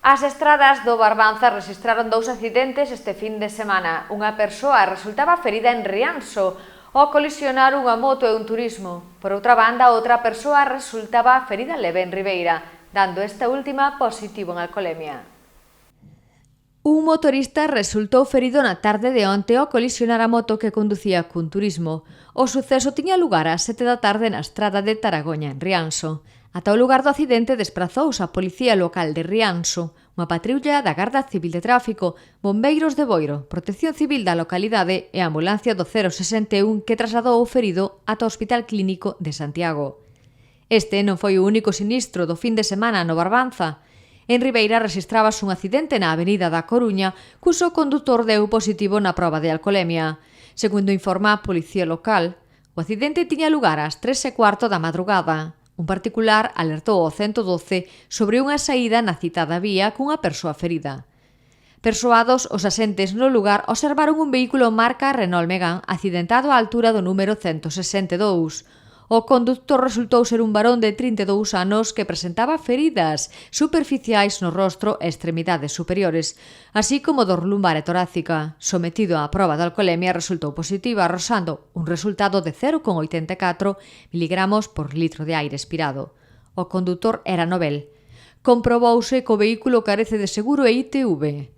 As estradas do Barbanza rexistraron 2 accidentes este fin de semana. Unha persoa resultaba ferida en Rianxo ao colisionar unha moto e un turismo. Por outra banda, outra persoa resultaba ferida leve en Ribeira, dando esta última positivo en alcolemia. Un motorista resultou ferido na tarde de onte ao colisionar a moto que conducía cun turismo. O suceso tiña lugar ás 7 da tarde na estrada de Taragoña, en Rianxo. Ata o lugar do accidente desprazouse a Policía Local de Rianxo, unha patrulla da Garda Civil de Tráfico, bombeiros de Boiro, Protección Civil da localidade e a ambulancia do 061 que trasladou o ferido ata o Hospital Clínico de Santiago. Este non foi o único sinistro do fin de semana no Barbanza. En Ribeira rexistrábase un accidente na Avenida da Coruña, cuxo condutor deu positivo na proba de alcolemia. Segundo informa a Policía Local, o accidente tiña lugar ás 3:15 da madrugada. Un particular alertou ao 112 sobre unha saída na citada vía cunha persoa ferida. Persoados, os axentes no lugar observaron un vehículo marca Renault Megane accidentado á altura do número 162. O conductor resultou ser un varón de 32 anos que presentaba feridas superficiais no rostro e extremidades superiores, así como dor lumbar e torácica. Sometido á proba de alcolemia resultou positiva, arrosando un resultado de 0,84 miligramos por litro de aire expirado. O condutor era novel. Comprobouse que o vehículo carece de seguro e ITV.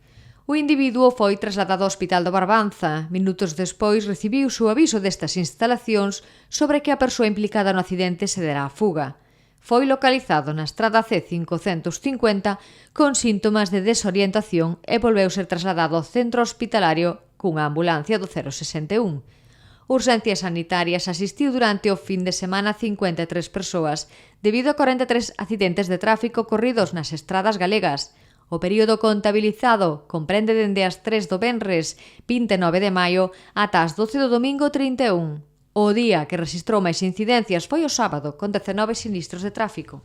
O individuo foi trasladado ao Hospital do Barbanza. Minutos despois recibiuse o aviso destas instalacións sobre que a persoa implicada no accidente se dera a fuga. Foi localizado na estrada C550 con síntomas de desorientación e volveu ser trasladado ao centro hospitalario cunha ambulancia do 061. Urxencias sanitarias asistiu durante o fin de semana 53 persoas debido a 43 accidentes de tráfico ocorridos nas estradas galegas. O período contabilizado comprende dende as 3 do venres 29 de maio ata as 12 do domingo 31. O día que rexistrou máis incidencias foi o sábado, con 19 sinistros de tráfico.